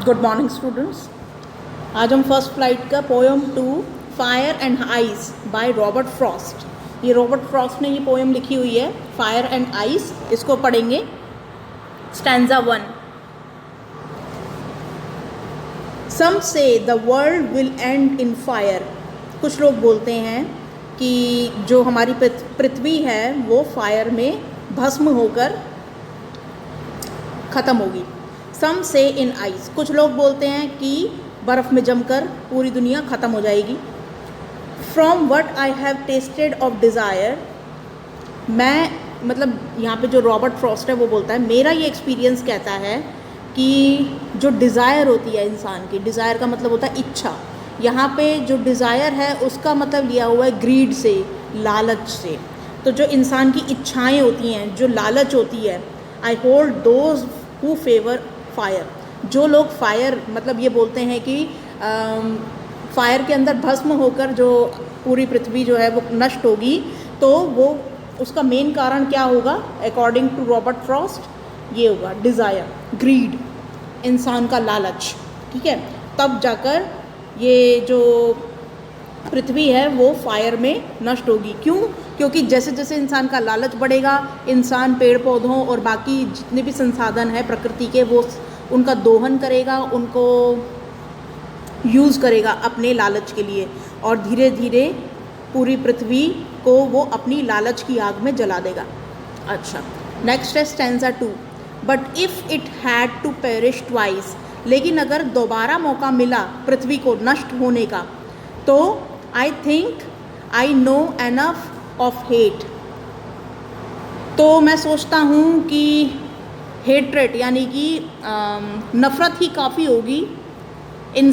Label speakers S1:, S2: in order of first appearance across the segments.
S1: Good morning students. आज हम first flight का poem 2 fire and ice by Robert Frost, ये रॉबर्ट फ्रॉस्ट ने ये पोएम लिखी हुई है फायर एंड आइस, इसको पढ़ेंगे। स्टैंजा 1। सम से the world will and in fire. कुछ लोग बोलते हैं कि जो हमारी पृथ्वी है वो फायर में भस्म होकर ख़त्म होगी। सम से इन आइस, कुछ लोग बोलते हैं कि बर्फ़ में जमकर पूरी दुनिया ख़त्म हो जाएगी। From what I have tested of desire, मैं मतलब यहाँ पे जो रॉबर्ट फ्रॉस्ट है वो बोलता है मेरा ये एक्सपीरियंस कहता है कि जो डिज़ायर होती है इंसान की, डिज़ायर का मतलब होता है इच्छा, यहाँ पे जो डिज़ायर है उसका मतलब लिया हुआ है ग्रीड से, लालच से। तो जो इंसान की इच्छाएं होती हैं, जो लालच होती है, I hold those who favour fire. जो लोग फायर मतलब ये बोलते हैं कि फायर के अंदर भस्म होकर जो पूरी पृथ्वी जो है वो नष्ट होगी, तो वो उसका मेन कारण क्या होगा अकॉर्डिंग टू रॉबर्ट फ्रॉस्ट, ये होगा डिज़ायर, ग्रीड, इंसान का लालच। ठीक है, तब जाकर ये जो पृथ्वी है वो फायर में नष्ट होगी। क्यों? क्योंकि जैसे जैसे इंसान का लालच बढ़ेगा, इंसान पेड़ पौधों और बाकी जितने भी संसाधन है प्रकृति के वो उनका दोहन करेगा, उनको यूज़ करेगा अपने लालच के लिए, और धीरे धीरे पूरी पृथ्वी को वो अपनी लालच की आग में जला देगा। अच्छा, नेक्स्ट है stanza 2। But if it had to perish twice, लेकिन अगर दोबारा मौका मिला पृथ्वी को नष्ट होने का, तो I think I know enough of hate, तो मैं सोचता हूँ कि हेट्रेट यानी कि नफ़रत ही काफ़ी होगी इन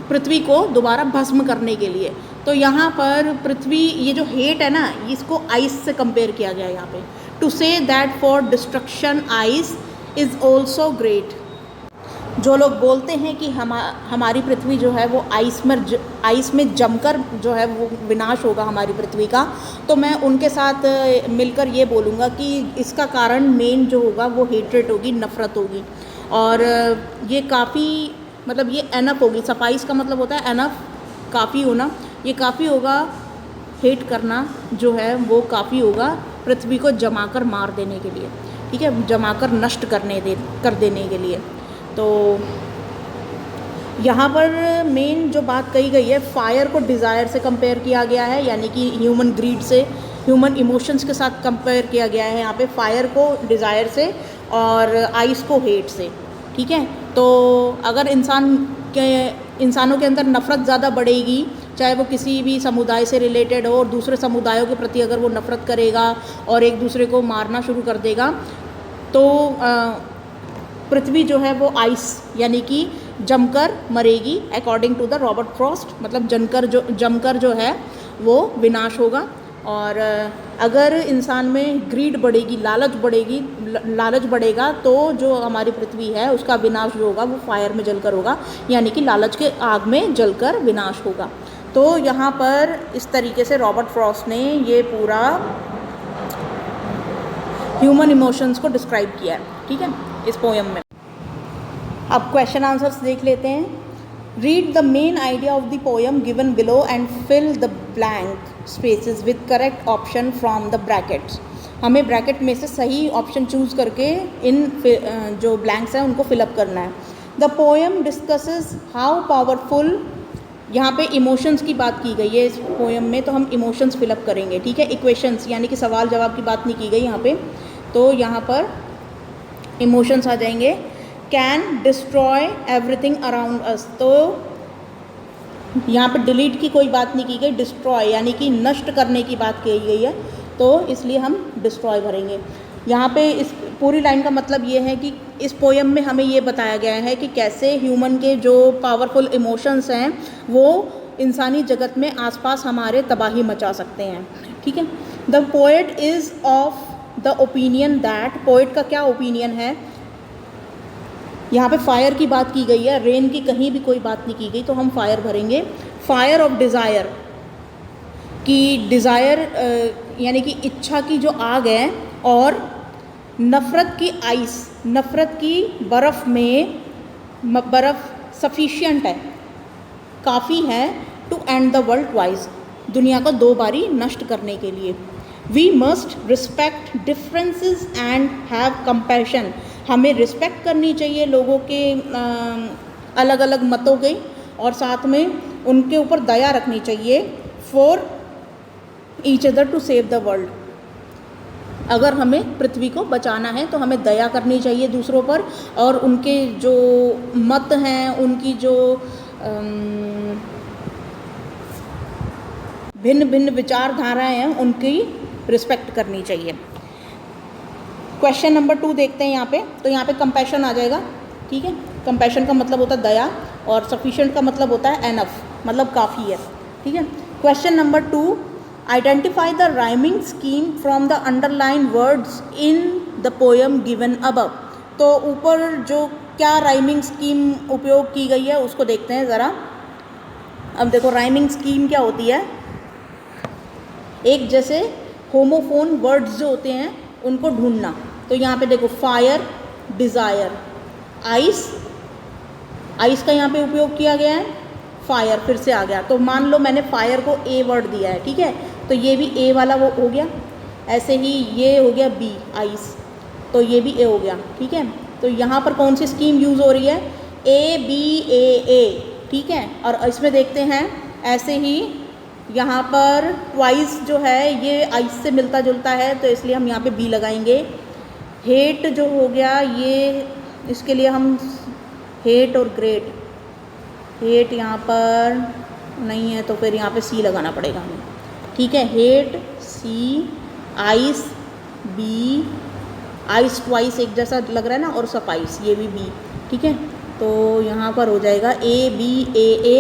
S1: पृथ्वी को दोबारा भस्म करने के लिए। तो यहाँ पर पृथ्वी, ये जो हेट है ना, इसको आइस से कंपेयर किया गया है यहाँ पे। To say that for destruction ice is also great. जो लोग बोलते हैं कि हमारी पृथ्वी जो है वो आइस में जमकर जो है वो विनाश होगा हमारी पृथ्वी का, तो मैं उनके साथ मिलकर ये बोलूँगा कि इसका कारण मेन जो होगा वो हेट्रेट होगी, नफ़रत होगी। और ये काफ़ी मतलब ये एनफ होगी, सफाइस का मतलब होता है एनफ, काफ़ी होना, ये काफ़ी होगा, हेट करना जो है वो काफ़ी होगा पृथ्वी को जमाकर मार देने के लिए। ठीक है, जमाकर नष्ट कर देने के लिए। तो यहाँ पर मेन जो बात कही गई है, फायर को डिज़ायर से कंपेयर किया गया है, यानी कि ह्यूमन ग्रीड से, ह्यूमन इमोशंस के साथ कंपेयर किया गया है यहाँ पे फायर को डिज़ायर से और आइस को हेट से। ठीक है, तो अगर इंसानों के अंदर नफ़रत ज़्यादा बढ़ेगी, चाहे वो किसी भी समुदाय से रिलेटेड हो, और दूसरे समुदायों के प्रति अगर वो नफ़रत करेगा और एक दूसरे को मारना शुरू कर देगा, तो पृथ्वी जो है वो आइस यानी कि जमकर मरेगी according to the Robert Frost, मतलब जमकर जो है वो विनाश होगा। और अगर इंसान में ग्रीड बढ़ेगी, लालच बढ़ेगा, तो जो हमारी पृथ्वी है उसका विनाश जो होगा वो फायर में जलकर होगा, यानी कि लालच के आग में जलकर विनाश होगा। तो यहाँ पर इस तरीके से रॉबर्ट फ्रॉस्ट ने ये पूरा ह्यूमन इमोशंस को डिस्क्राइब किया है। ठीक है, इस पोएम में। अब क्वेश्चन आंसर्स देख लेते हैं। Read the main idea of the poem given below and fill the blank spaces with correct option from the brackets. हमें ब्रैकेट में से सही ऑप्शन चूज़ करके इन जो ब्लैंक्स हैं उनको फिलअप करना है। The poem discusses how powerful, यहाँ पे इमोशंस की बात की गई है इस पोएम में, तो हम इमोशंस फिलअप करेंगे। ठीक है, इक्वेशंस यानी कि सवाल जवाब की बात नहीं की गई यहाँ पे, तो यहाँ पर इमोशंस आ जाएंगे। Can destroy everything around us, तो यहाँ पर डिलीट की कोई बात नहीं की गई, डिस्ट्रॉय यानी कि नष्ट करने की बात कही गई है, तो इसलिए हम डिस्ट्रॉय भरेंगे। यहाँ पे इस पूरी लाइन का मतलब ये है कि इस पोएम में हमें ये बताया गया है कि कैसे ह्यूमन के जो पावरफुल इमोशंस हैं वो इंसानी जगत में आसपास हमारे तबाही मचा सकते हैं। ठीक है, the poet is of the opinion that, poet का क्या ओपिनियन है, यहाँ पे फायर की बात की गई है, रेन की कहीं भी कोई बात नहीं की गई, तो हम फायर भरेंगे। फायर ऑफ डिज़ायर, कि डिज़ायर यानी कि इच्छा की जो आग है, और नफ़रत की आइस, नफ़रत की बर्फ़ में बर्फ़ सफिशिएंट है, काफ़ी है, to end the world twice, दुनिया को 2 बारी नष्ट करने के लिए। We must respect differences and have compassion, हमें रिस्पेक्ट करनी चाहिए लोगों के अलग अलग मतों की, और साथ में उनके ऊपर दया रखनी चाहिए। For each other to save the world, अगर हमें पृथ्वी को बचाना है तो हमें दया करनी चाहिए दूसरों पर, और उनके जो मत हैं, उनकी जो भिन्न भिन्न विचारधाराएं हैं, उनकी रिस्पेक्ट करनी चाहिए। क्वेश्चन नंबर 2 देखते हैं यहाँ पे। तो यहाँ पे कंपैशन आ जाएगा, ठीक है। कंपैशन का मतलब होता है दया, और सफिशिएंट का मतलब होता है एनफ, मतलब काफ़ी है, ठीक है। Question number 2, identify the rhyming scheme from the underline words in the poem given above. तो ऊपर जो क्या राइमिंग स्कीम उपयोग की गई है उसको देखते हैं ज़रा। अब देखो राइमिंग स्कीम क्या होती है। एक जैसे होमोफोन वर्ड्स जो होते हैं उनको ढूंढना। तो यहाँ पे देखो फायर, डिज़ायर, आइस, आइस का यहाँ पे उपयोग किया गया है, फायर फिर से आ गया। तो मान लो मैंने फायर को ए वर्ड दिया है, ठीक है, तो ये भी ए वाला वो हो गया। ऐसे ही ये हो गया बी, आइस, तो ये भी ए हो गया, ठीक है। तो यहाँ पर कौन सी स्कीम यूज़ हो रही है, ए बी ए, ठीक है। और इसमें देखते हैं ऐसे ही यहाँ पर ट्वाइस जो है ये आइस से मिलता जुलता है, तो इसलिए हम यहाँ पे बी लगाएंगे। हेट जो हो गया ये, इसके लिए हम हेट और ग्रेट, हेट यहाँ पर नहीं है तो फिर यहाँ पे सी लगाना पड़ेगा हमें, ठीक है। हेट सी, आइस बी, आइस ट्वाइस एक जैसा लग रहा है ना, और सफाइस ये भी बी, ठीक है। तो यहाँ पर हो जाएगा ए बी ए,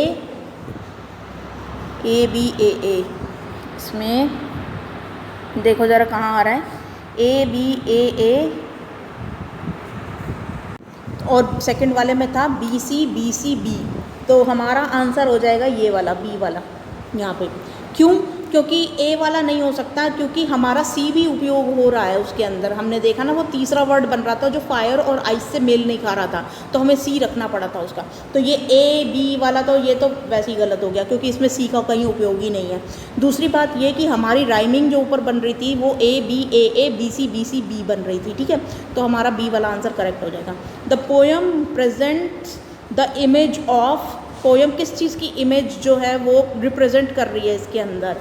S1: ए बी ए। इसमें देखो ज़रा कहाँ आ रहा है, ए बी ए, और सेकंड वाले में था बी सी बी, तो हमारा आंसर हो जाएगा ये वाला बी वाला यहाँ पे। क्यों? क्योंकि ए वाला नहीं हो सकता, क्योंकि हमारा सी भी उपयोग हो रहा है उसके अंदर। हमने देखा ना वो तीसरा वर्ड बन रहा था जो फायर और आइस से मेल नहीं खा रहा था, तो हमें सी रखना पड़ा था उसका। तो ये ए बी वाला तो ये तो वैसे ही गलत हो गया, क्योंकि इसमें सी का कहीं उपयोग ही नहीं है। दूसरी बात ये कि हमारी राइमिंग जो ऊपर बन रही थी वो A B A, B C B बन रही थी, ठीक है। तो हमारा बी वाला आंसर करेक्ट हो जाएगा। The poem presents the image of, poem किस चीज़ की इमेज जो है वो रिप्रेजेंट कर रही है इसके अंदर।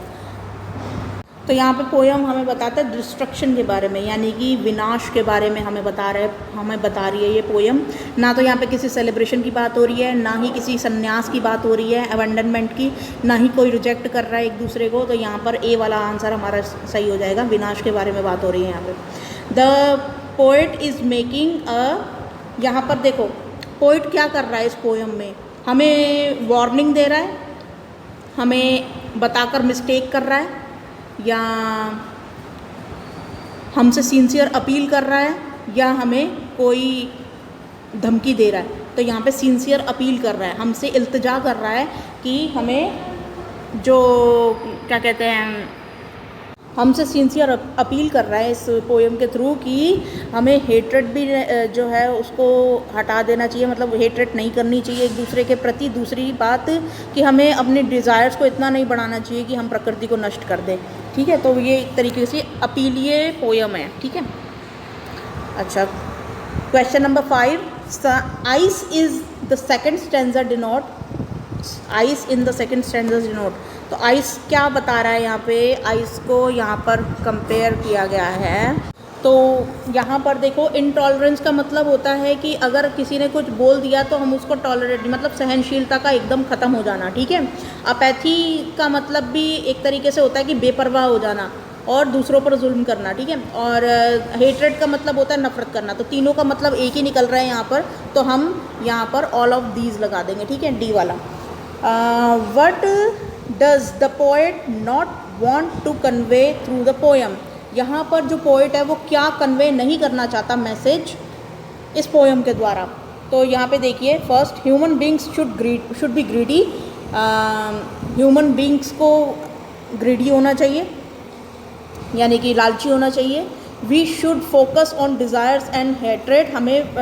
S1: तो यहाँ पे पोएम हमें बताता है डिस्ट्रक्शन के बारे में, यानी कि विनाश के बारे में हमें बता रही है ये पोएम। ना तो यहाँ पे किसी सेलिब्रेशन की बात हो रही है, ना ही किसी संन्यास की बात हो रही है, अबेंडनमेंट की, ना ही कोई रिजेक्ट कर रहा है एक दूसरे को। तो यहाँ पर ए वाला आंसर हमारा सही हो जाएगा, विनाश के बारे में बात हो रही है यहाँ पे। The poet is making a, यहाँ पर देखो पोएट क्या कर रहा है इस पोएम में, हमें वार्निंग दे रहा है, हमें बताकर मिस्टेक कर रहा है, या हमसे सिंसियर अपील कर रहा है, या हमें कोई धमकी दे रहा है। तो यहाँ पे सिंसियर अपील कर रहा है, हमसे इल्तिजा कर रहा है कि हमें जो क्या कहते हैं, हमसे सिंसियर अपील कर रहा है इस पोएम के थ्रू कि हमें हेट्रेट भी जो है उसको हटा देना चाहिए, मतलब हेट्रेट नहीं करनी चाहिए एक दूसरे के प्रति। दूसरी बात कि हमें अपने डिज़ायर्स को इतना नहीं बढ़ाना चाहिए कि हम प्रकृति को नष्ट कर दें, ठीक है। तो ये एक तरीके से अपीलीय पोएम है, ठीक है। अच्छा, question number 5, ice is the second stanza denote, ice in the second stanza denote. तो आइस क्या बता रहा है यहाँ पे, आइस को यहाँ पर कंपेयर किया गया है। तो यहाँ पर देखो इनटॉलरेंस का मतलब होता है कि अगर किसी ने कुछ बोल दिया तो हम उसको टॉलरेट, मतलब सहनशीलता का एकदम ख़त्म हो जाना, ठीक है। अपैथी का मतलब भी एक तरीके से होता है कि बेपरवाह हो जाना और दूसरों पर जुल्म करना, ठीक है। और हेट्रेड का मतलब होता है नफरत करना। तो तीनों का मतलब एक ही निकल रहा है यहाँ पर, तो हम यहाँ पर ऑल ऑफ दीज लगा देंगे, ठीक है, डी वाला। What does the poet not want to convey through the poem. यहाँ पर जो पोएट है वो क्या कन्वे नहीं करना चाहता मैसेज इस पोएम के द्वारा। तो यहाँ पे देखिए, first human beings should be greedy, human beings को ग्रीडी होना चाहिए, यानी कि लालची होना चाहिए। We should focus on desires and hatred, हमें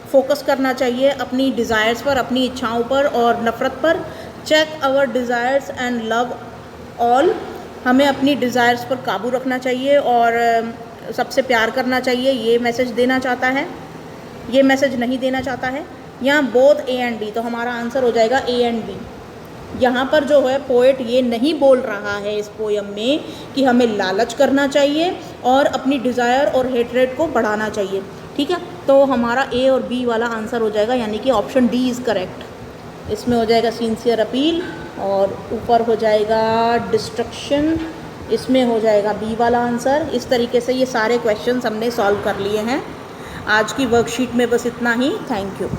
S1: फोकस करना चाहिए अपनी डिज़ायर्स पर, अपनी इच्छाओं पर और नफ़रत पर। Check our desires and love all, हमें अपनी डिज़ायर्स पर काबू रखना चाहिए और सबसे प्यार करना चाहिए, ये मैसेज देना चाहता है, ये मैसेज नहीं देना चाहता है। यहाँ बोथ ए एंड डी, तो हमारा आंसर हो जाएगा ए एंड बी। यहाँ पर जो है पोएट ये नहीं बोल रहा है इस पोयम में कि हमें लालच करना चाहिए और अपनी डिज़ायर और हेटरेट को बढ़ाना चाहिए। ठीक है, तो हमारा ए और बी वाला आंसर हो जाएगा, यानी कि ऑप्शन डी इज़ करेक्ट। इसमें हो जाएगा सिंसियर अपील और ऊपर हो जाएगा डिस्ट्रक्शन, इसमें हो जाएगा बी वाला आंसर। इस तरीके से ये सारे क्वेश्चंस हमने सॉल्व कर लिए हैं। आज की वर्कशीट में बस इतना ही। Thank you.